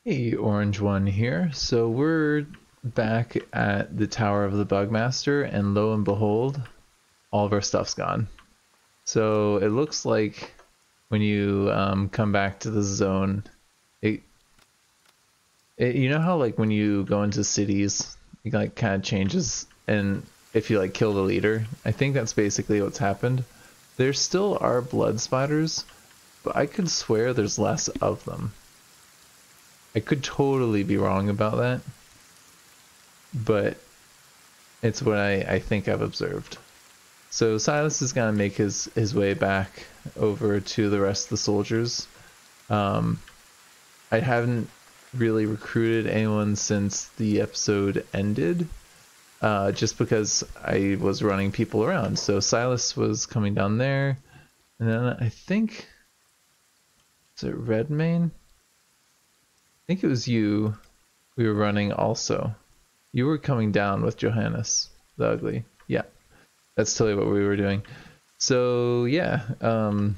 Hey, Orange One here. So we're back at the Tower of the Bugmaster, and lo and behold, all of our stuff's gone. So it looks like when you come back to the zone, it you know how like when you go into cities, it like kind of changes, and if you like kill the leader, I think that's basically what's happened. There still are blood spiders, but I could swear there's less of them. I could totally be wrong about that, but it's what I think I've observed. So Silas is gonna make his way back over to the rest of the soldiers. I haven't really recruited anyone since the episode ended, just because I was running people around. So Silas was coming down there, and then I think, is it Redmane? I think it was you we were running also. You were coming down with Johannes, the ugly. Yeah, that's totally what we were doing. So yeah, a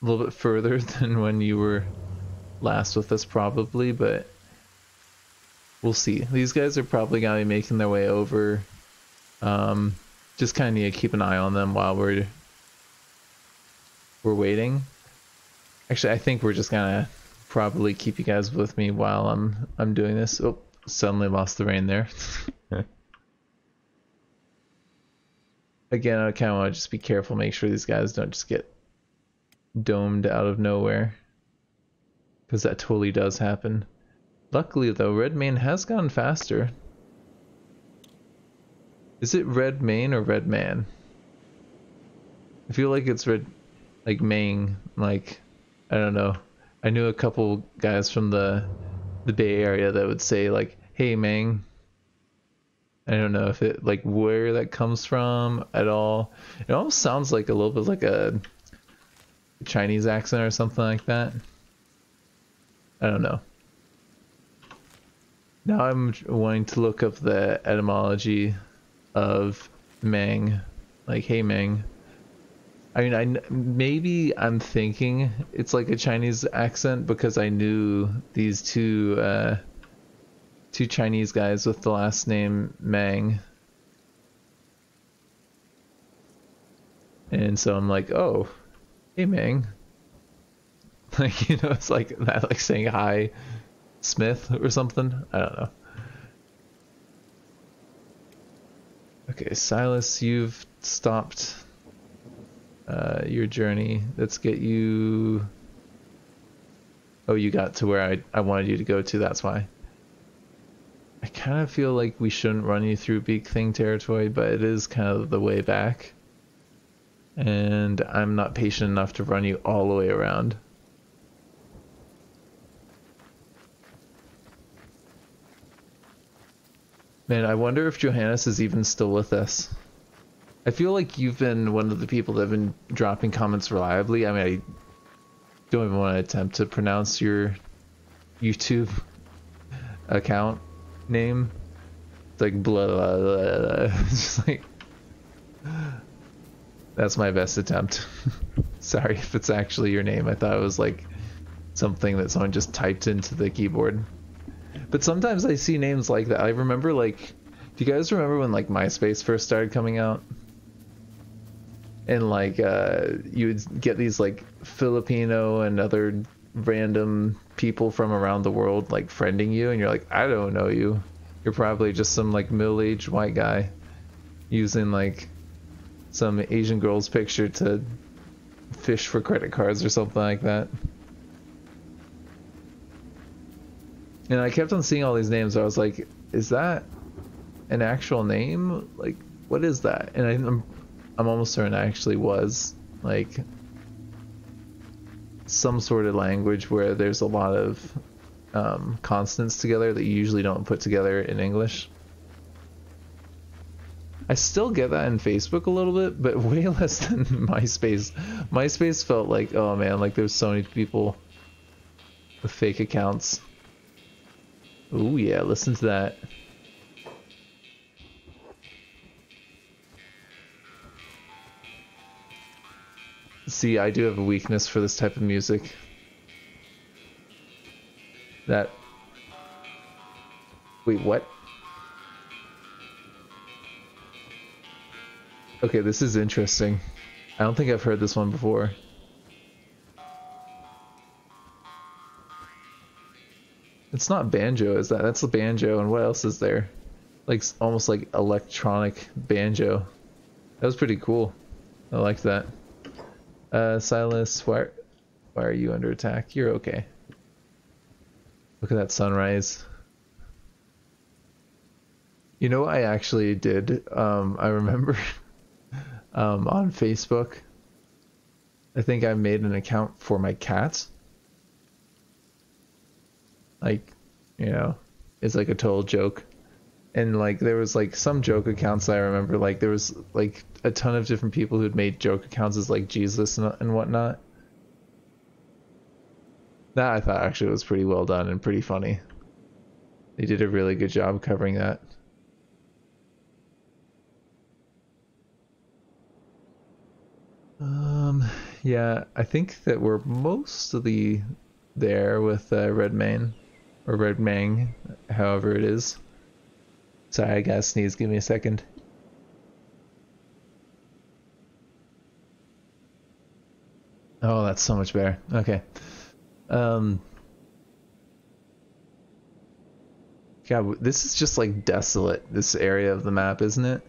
little bit further than when you were last with us probably, but we'll see. These guys are probably gonna be making their way over. Just kind of need to keep an eye on them while we're waiting. Actually, I think we're just gonna probably keep you guys with me while I'm doing this. Oh, suddenly lost the rain there. Again, I kind of want to just be careful, make sure these guys don't just get domed out of nowhere, because that totally does happen. Luckily though, Redmane has gone faster. Is it Redmane or Redman? I feel like it's like Mang, like, I don't know. I knew a couple guys from the Bay Area that would say like, "Hey, Mang." I don't know if it like where that comes from at all. It almost sounds like a little bit like a Chinese accent or something like that. I don't know. Now I'm wanting to look up the etymology of Mang, like "Hey, Mang." I mean, maybe I'm thinking it's like a Chinese accent because I knew these two Chinese guys with the last name Mang, and so I'm like, oh, hey Mang, like, you know, it's like that, like saying hi, Smith or something. I don't know. Okay, Silas, you've stopped your journey. Let's get you. Oh, you got to where I wanted you to go to, that's why. I kind of feel like we shouldn't run you through Big Thing territory, but it is kind of the way back. And I'm not patient enough to run you all the way around. Man, I wonder if Johannes is even still with us. I feel like you've been one of the people that have been dropping comments reliably. I mean, I don't even want to attempt to pronounce your YouTube account name. It's like blah, blah, blah, blah. It's just like, that's my best attempt. Sorry if it's actually your name. I thought it was like something that someone just typed into the keyboard. But sometimes I see names like that. I remember, like, do you guys remember when like MySpace first started coming out? And like you would get these like Filipino and other random people from around the world like friending you, and you're like, I don't know you. You're probably just some like middle-aged white guy using like some Asian girl's picture to fish for credit cards or something like that. And I kept on seeing all these names. I was like, is that an actual name? Like, what is that? And I'm almost certain it actually was like some sort of language where there's a lot of consonants together that you usually don't put together in English. I still get that in Facebook a little bit, but way less than MySpace. MySpace felt like, oh man, like there's so many people with fake accounts. Oh yeah, listen to that. See, I do have a weakness for this type of music. That... Wait, what? Okay, this is interesting. I don't think I've heard this one before. It's not banjo, is that? That's the banjo, and what else is there? Like, almost like electronic banjo. That was pretty cool. I like that. Silas, why are you under attack? You're okay. Look at that sunrise. You know what I actually did? I remember on Facebook, I think I made an account for my cats. Like, you know, it's like a total joke. And like there was like some joke accounts I remember, like there was like a ton of different people who'd made joke accounts as like Jesus and whatnot. That I thought actually was pretty well done and pretty funny. They did a really good job covering that. Yeah, I think that we're mostly there with Redmane, or Redmane, however it is. Sorry, I gotta sneeze, give me a second. Oh, that's so much better. Okay. Yeah, this is just like desolate, this area of the map, isn't it?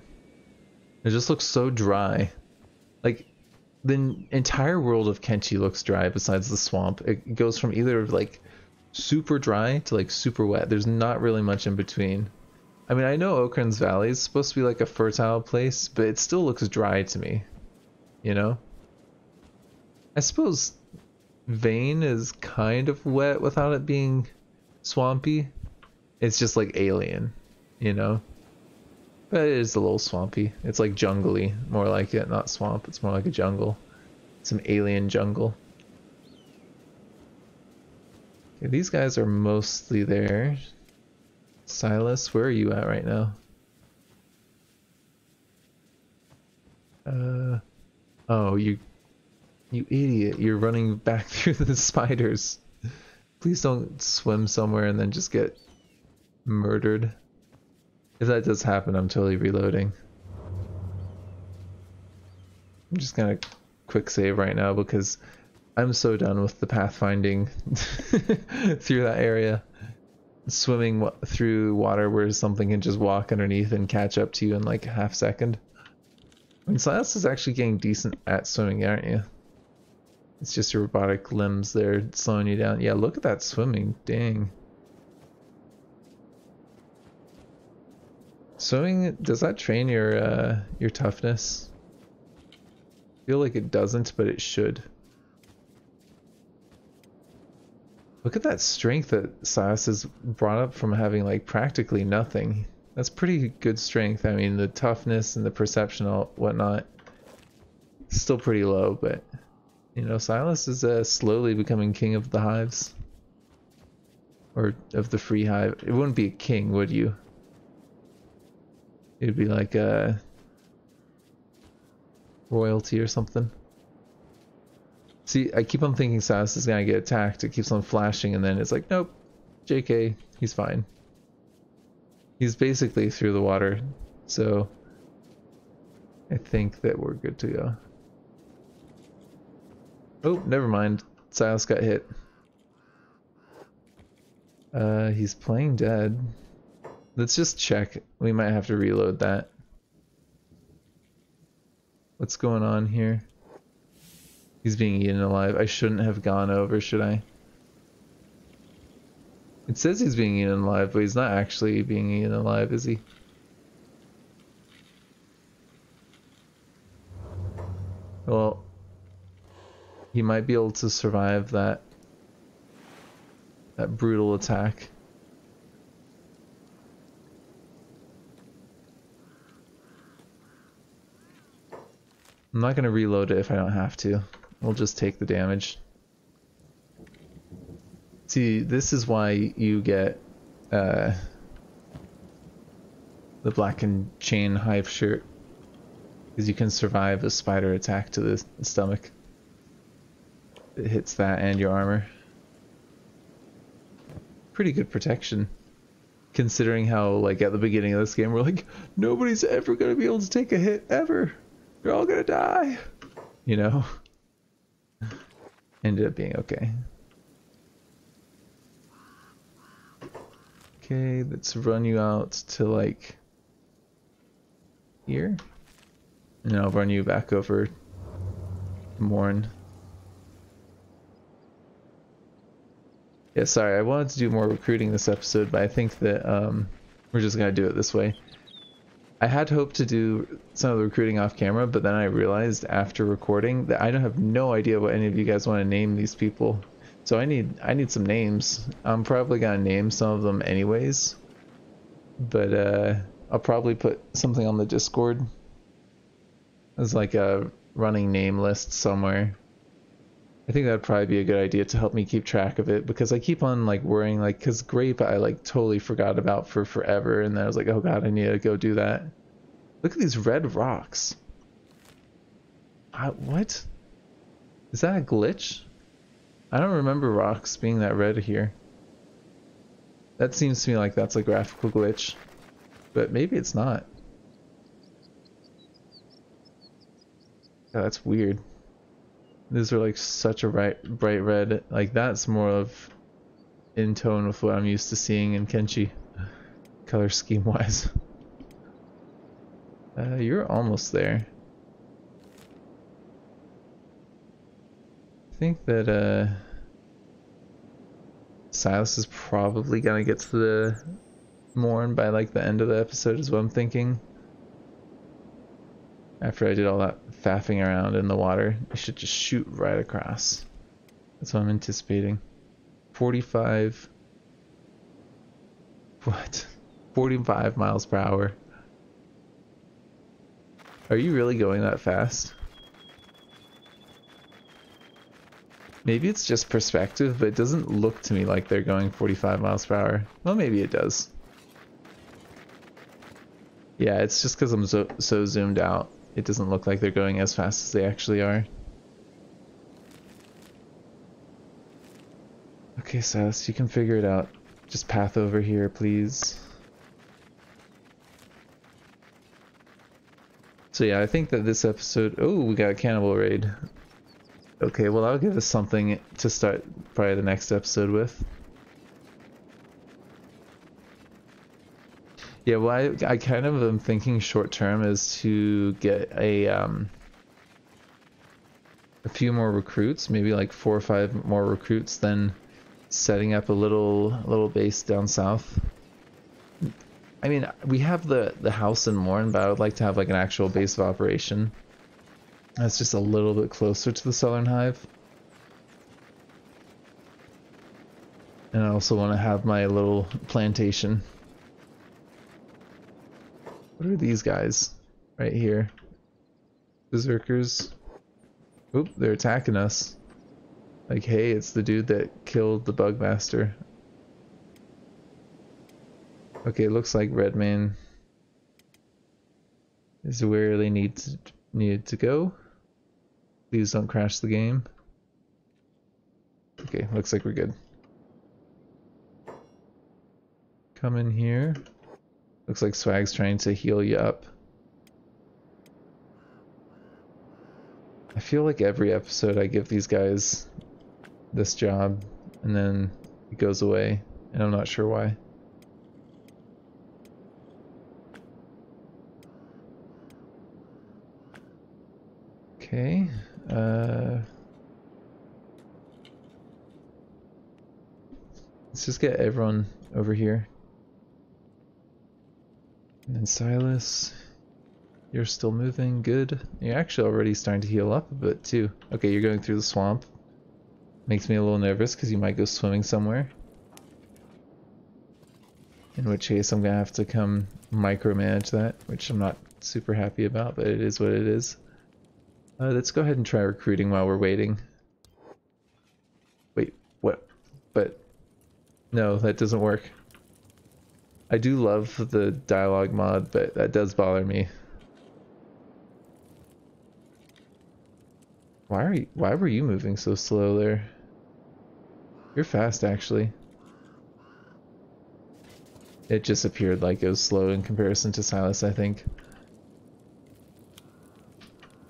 It just looks so dry. Like, the entire world of Kenshi looks dry besides the swamp. It goes from either like super dry to like super wet. There's not really much in between. I mean, I know Oakran's Valley is supposed to be like a fertile place, but it still looks dry to me, you know? I suppose Vane is kind of wet without it being swampy. It's just like alien, you know? But it is a little swampy. It's like jungly, more like it, not swamp. It's more like a jungle. Some alien jungle. Okay, these guys are mostly there. Silas, where are you at right now? Oh, you idiot. You're running back through the spiders. Please don't swim somewhere and then just get murdered. If that does happen, I'm totally reloading. I'm just gonna quick save right now because I'm so done with the pathfinding through that area. Swimming through water where something can just walk underneath and catch up to you in like a half second. I mean, Silas is actually getting decent at swimming, aren't you? It's just your robotic limbs there slowing you down. Yeah, look at that swimming. Dang. Swimming, does that train your toughness? I feel like it doesn't, but it should. Look at that strength that Silas has brought up from having like practically nothing. That's pretty good strength. I mean, the toughness and the perception and whatnot, still pretty low, but you know, Silas is slowly becoming king of the hives. Or of the free hive. It wouldn't be a king, would you? It'd be like a royalty or something. See, I keep on thinking Silas is gonna get attacked. It keeps on flashing and then it's like, nope, JK, he's fine. He's basically through the water, so I think that we're good to go. Oh, never mind. Silas got hit. He's playing dead. Let's just check. We might have to reload that. What's going on here? He's being eaten alive. I shouldn't have gone over, should I? It says he's being eaten alive, but he's not actually being eaten alive, is he? Well, he might be able to survive that brutal attack. I'm not gonna reload it if I don't have to. We'll just take the damage. See, this is why you get the black and chain hive shirt, because you can survive a spider attack to the stomach. It hits that and your armor. pretty good protection. Considering how, like, at the beginning of this game, we're like, nobody's ever gonna be able to take a hit, ever. They're all gonna die. You know? Ended up being okay. Okay, let's run you out to, like, here. And then I'll run you back over Morn. Yeah, sorry, I wanted to do more recruiting this episode, but I think that we're just gonna do it this way. I had hoped to do some of the recruiting off camera, but then I realized after recording that I don't have no idea what any of you guys want to name these people. So I need some names. I'm probably gonna name some of them anyways. But I'll probably put something on the Discord as like a running name list somewhere. I think that'd probably be a good idea to help me keep track of it, because I keep on like worrying, like, because Grape I like totally forgot about for forever, and then I was like, oh god, I need to go do that. Look at these red rocks. What? Is that a glitch? I don't remember rocks being that red here. That seems to me like that's a graphical glitch, but maybe it's not. Oh, that's weird. These are like such a bright red. Like that's more of in tone with what I'm used to seeing in Kenshi, color scheme wise. You're almost there. I think that Silas is probably gonna get to the Morn by like the end of the episode is what I'm thinking. After I did all that faffing around in the water, I should just shoot right across. That's what I'm anticipating. 45... What? 45 miles per hour. Are you really going that fast? Maybe it's just perspective, but it doesn't look to me like they're going 45 miles per hour. Well, maybe it does. Yeah, it's just because I'm so zoomed out. It doesn't look like they're going as fast as they actually are. Okay, Silas, you can figure it out. Just path over here, please. So yeah, I think that this episode... Oh, we got a cannibal raid. Okay, well, I'll give us something to start probably the next episode with. Yeah, well, I kind of am thinking short term is to get a few more recruits, maybe like 4 or 5 more recruits, then setting up a little base down south. I mean, we have the house in Morn, but I would like to have like an actual base of operation that's just a little bit closer to the Southern Hive. And I also want to have my little plantation. What are these guys right here? Berserkers. Oop, they're attacking us. Like, hey, it's the dude that killed the Bugmaster. Okay, looks like Redmane is where they needed to go. Please don't crash the game. Okay, looks like we're good. Come in here. Looks like Swag's trying to heal you up. I feel like every episode I give these guys this job and then it goes away, and I'm not sure why. Okay, let's just get everyone over here. And then Silas, you're still moving, good. You're actually already starting to heal up a bit too. Okay, you're going through the swamp. Makes me a little nervous because you might go swimming somewhere. In which case I'm gonna have to come micromanage that, which I'm not super happy about, but it is what it is. Let's go ahead and try recruiting while we're waiting. Wait, what? But no, that doesn't work. I do love the dialogue mod, but that does bother me. Why were you moving so slow there? You're fast, actually. It just appeared like it was slow in comparison to Silas, I think.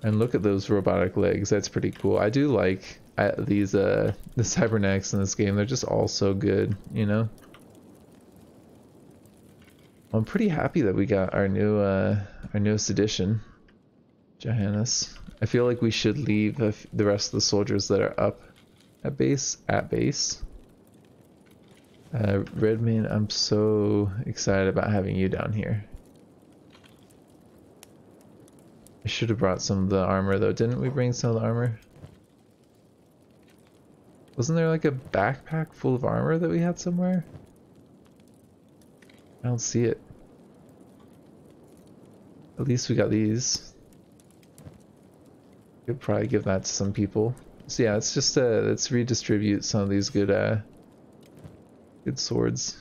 And look at those robotic legs. That's pretty cool. I do like these the cybernetics in this game. They're just all so good, you know. I'm pretty happy that we got our newest edition, Johannes. I feel like we should leave the rest of the soldiers that are up at base. Redmane, I'm so excited about having you down here. I should have brought some of the armor though. Didn't we bring some of the armor? Wasn't there like a backpack full of armor that we had somewhere? I don't see it. At least we got these. Could probably give that to some people. So yeah, it's just let's redistribute some of these good swords.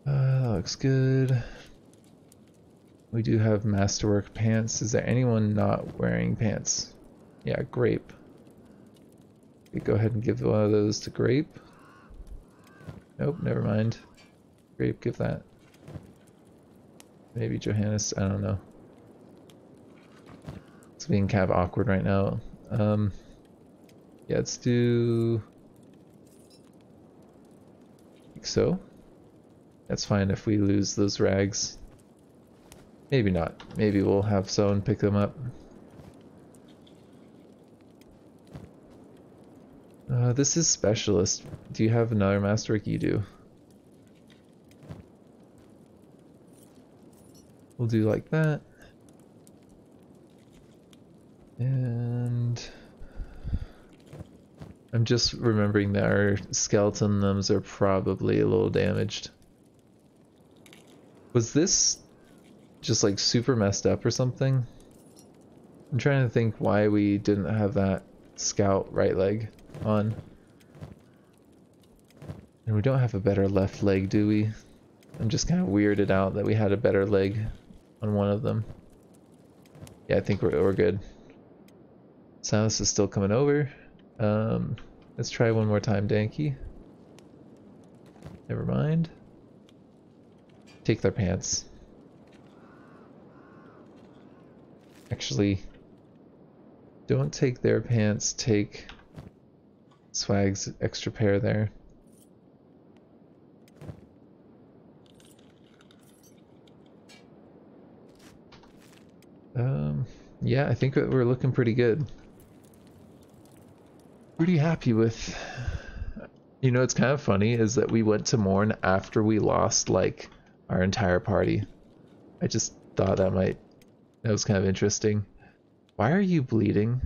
That looks good. We do have masterwork pants. Is there anyone not wearing pants? Yeah, Grape. Okay, go ahead and give one of those to Grape. Nope, never mind. Grape, give that. Maybe Johannes, I don't know. It's being kind of awkward right now. Yeah, let's do... like so. That's fine if we lose those rags. Maybe not. Maybe we'll have someone pick them up. This is specialist. Do you have another masterwork? You do. We'll do like that. And I'm just remembering that our skeleton limbs are probably a little damaged. Was this just like super messed up or something? I'm trying to think why we didn't have that scout right leg on. And we don't have a better left leg, do we? I'm just kind of weirded out that we had a better leg on one of them. Yeah, I think we're good. Silas is still coming over. Let's try one more time, Danky. Never mind. Take their pants. Actually, don't take their pants, take Swag's extra pair there. Yeah, I think we're looking pretty good. Pretty happy with... You know, it's kind of funny is that we went to mourn after we lost, like, our entire party. I just thought that was kind of interesting. Why are you bleeding?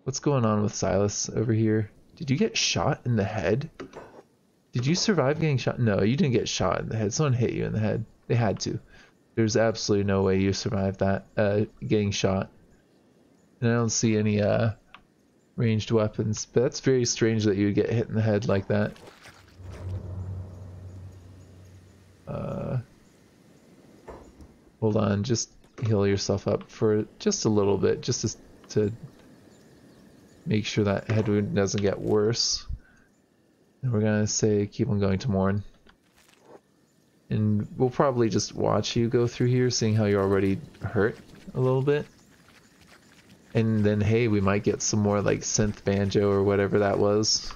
What's going on with Silas over here? Did you get shot in the head? Did you survive getting shot? No, you didn't get shot in the head. Someone hit you in the head. They had to. There's absolutely no way you survived that, getting shot. And I don't see any, ranged weapons. But that's very strange that you would get hit in the head like that. Hold on, just heal yourself up for just a little bit, just to make sure that head wound doesn't get worse. And we're gonna say keep on going to mourn. And we'll probably just watch you go through here, seeing how you're already hurt a little bit. And then, hey, we might get some more like synth banjo or whatever that was.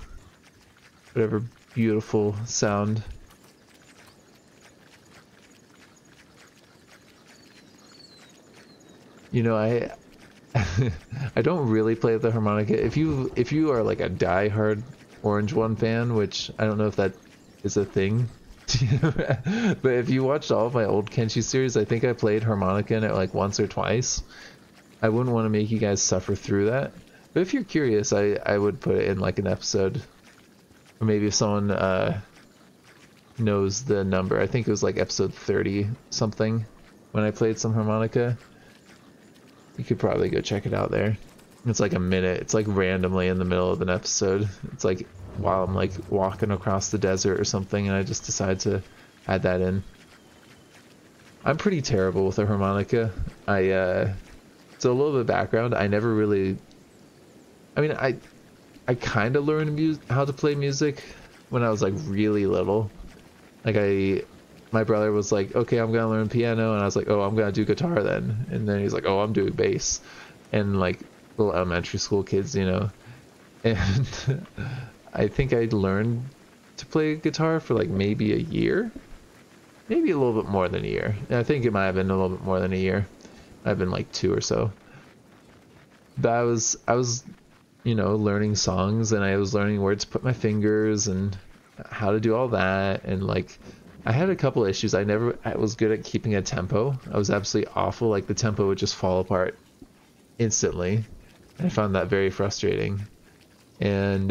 Whatever beautiful sound. You know, I don't really play the harmonica. If you are like a die-hard Orange One fan, which I don't know if that is a thing. But if you watched all of my old Kenshi series, I think I played harmonica in it like once or twice. I wouldn't want to make you guys suffer through that. But if you're curious, I would put it in like an episode. Or maybe if someone knows the number. I think it was like episode 30 something when I played some harmonica. You could probably go check it out there. It's like a minute. It's like randomly in the middle of an episode. It's like while I'm like walking across the desert or something, and I just decide to add that in. I'm pretty terrible with a harmonica. So a little bit of background. I never really... I mean, I kind of learned how to play music when I was like really little. Like my brother was like, okay, I'm gonna learn piano, and I was like, oh, I'm gonna do guitar then. And then he's like, oh, I'm doing bass, and like little elementary school kids, you know. And I think I learned to play guitar for like maybe a year, maybe a little bit more than a year. And I think it might have been a little bit more than a year. I've been like 2 or so. But I was, you know, learning songs, and I was learning where to put my fingers and how to do all that. And like, I had a couple issues. I was good at keeping a tempo. I was absolutely awful. Like the tempo would just fall apart instantly. And I found that very frustrating. And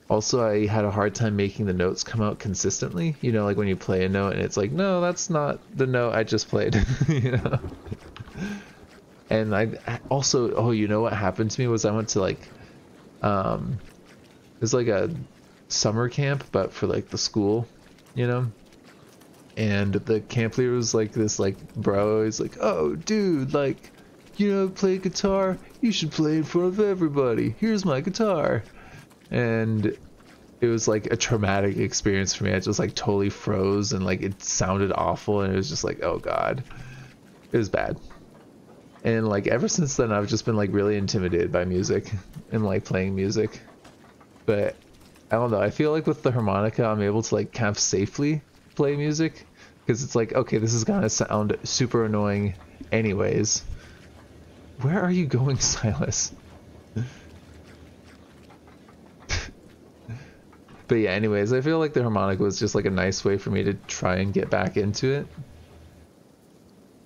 also I had a hard time making the notes come out consistently. You know, like when you play a note and it's like, no, that's not the note I just played. You know. And I also, oh, you know what happened to me was I went to like, it was like a summer camp, but for like the school, you know. And the camp leader was like this, like, bro, he's like, oh, dude, like, you know, play guitar, you should play in front of everybody. Here's my guitar. And it was like a traumatic experience for me. I just like totally froze, and like it sounded awful, and it was just like, oh god, it was bad. And like ever since then I've just been like really intimidated by music and like playing music. But I don't know, I feel like with the harmonica I'm able to like kind of safely play music, because it's like, okay, this is gonna sound super annoying anyways. Where are you going, Silas? But yeah, anyways, I feel like the harmonica was just like a nice way for me to try and get back into it.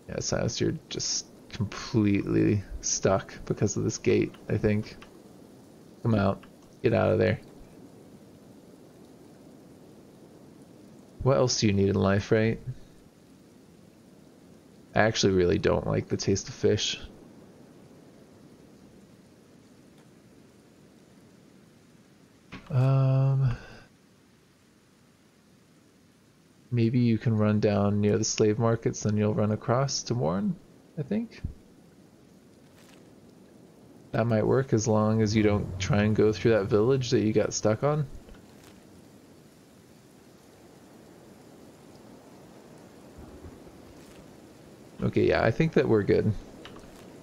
Yeah, Silas, you're just completely stuck because of this gate, I think. Come out. Get out of there. What else do you need in life, right? I actually really don't like the taste of fish. Maybe you can run down near the slave markets, then you'll run across to Warren, I think. That might work as long as you don't try and go through that village that you got stuck on. Okay, yeah, I think that we're good.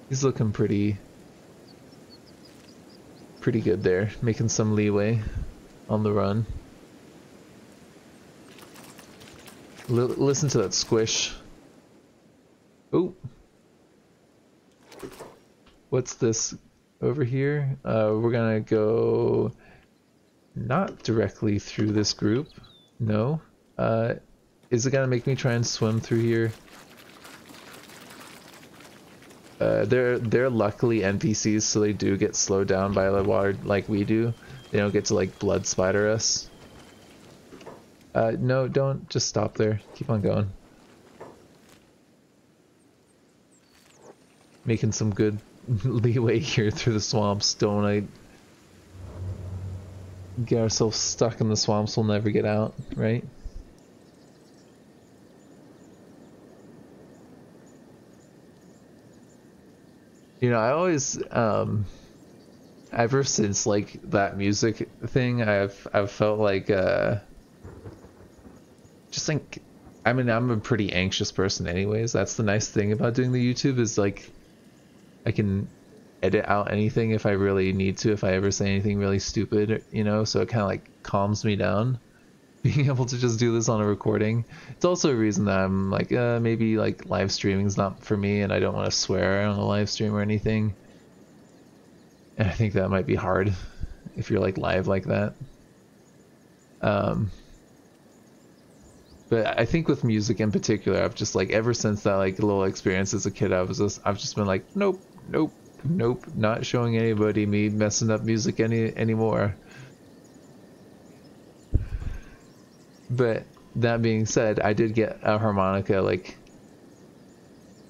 He's looking pretty good there, making some leeway on the run. Listen to that squish. Oh, what's this over here? We're gonna go not directly through this group. No. Is it gonna make me try and swim through here? They're luckily NPCs, so they do get slowed down by the water like we do. They don't get to like blood spider us. No, don't just stop there. Keep on going. Making some good leeway here through the swamps. Don't I get ourselves stuck in the swamps, we'll never get out, right? You know, I always ever since like that music thing, I've felt like just like, I mean, I'm a pretty anxious person anyways. That's the nice thing about doing the YouTube, is like I can edit out anything if I really need to, if I ever say anything really stupid, you know, so it kind of like calms me down being able to just do this on a recording. It's also a reason that I'm like, maybe like live streaming's not for me, and I don't want to swear on a live stream or anything. And I think that might be hard if you're like live like that. But I think with music in particular, I've just like, ever since that like little experience as a kid, I've just been like, nope, not showing anybody me messing up music anymore. But that being said, I did get a harmonica like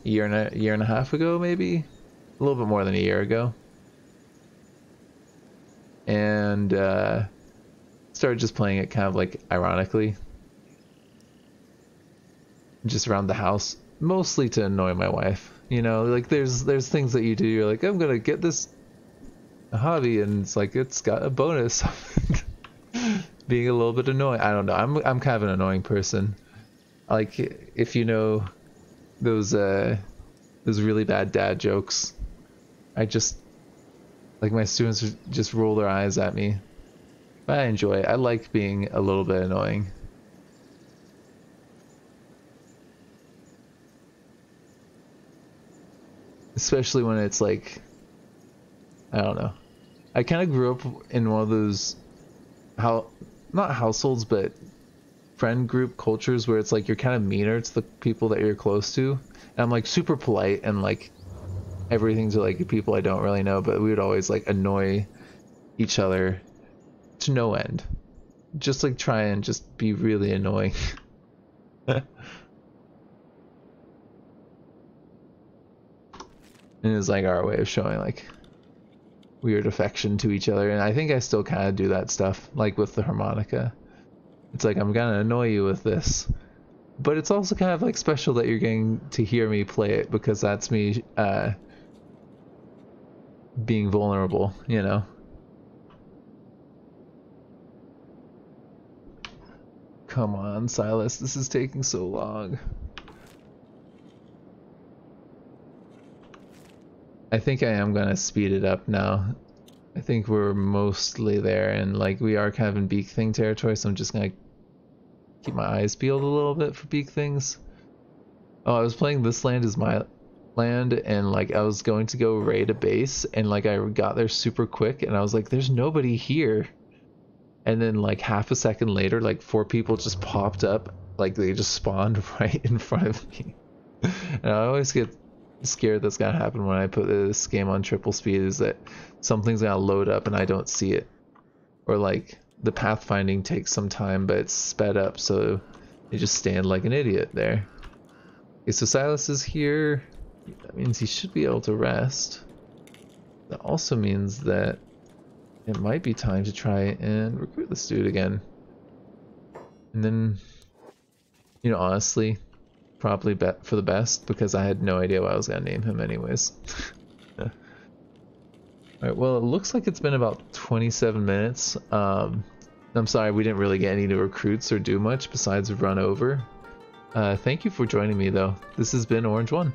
a year and a half ago, maybe a little bit more than a year ago, and started just playing it kind of like ironically, just around the house, mostly to annoy my wife. You know, like there's things that you do, you're like, I'm gonna get this a hobby, and it's like it's got a bonus. Being a little bit annoying. I don't know. I'm kind of an annoying person. Like if you know those really bad dad jokes, I just like my students just roll their eyes at me. But I enjoy it. I like being a little bit annoying. Especially when it's like, I don't know. I kind of grew up in one of those not households, but friend group cultures where it's like you're kind of meaner to the people that you're close to. And I'm like super polite and like everything to like people I don't really know, but we would always like annoy each other to no end. Just like try and just be really annoying. And it's like our way of showing like weird affection to each other, and I think I still kind of do that stuff, like with the harmonica. It's like I'm gonna annoy you with this, but it's also kind of like special that you're getting to hear me play it, because that's me being vulnerable, you know. Come on, Silas, this is taking so long. I think I am gonna speed it up now. I think we're mostly there, and like we are kind of in beak thing territory, so I'm just gonna keep my eyes peeled a little bit for beak things. Oh, I was playing This Land Is My Land, and like I was going to go raid a base, and like I got there super quick, and I was like, there's nobody here. And then like half a second later, like 4 people just popped up, like they just spawned right in front of me. And I always get scared that's gonna happen when I put this game on triple speed, is that something's gonna load up and I don't see it, or like the pathfinding takes some time but it's sped up, so you just stand like an idiot there. Okay, so Silas is here. That means he should be able to rest. That also means that it might be time to try and recruit this dude again. And then, you know, honestly, probably bet for the best, because I had no idea what I was gonna name him anyways. Alright, well, it looks like it's been about 27 minutes. I'm sorry we didn't really get any new recruits or do much besides run over. Thank you for joining me though. This has been Orange One.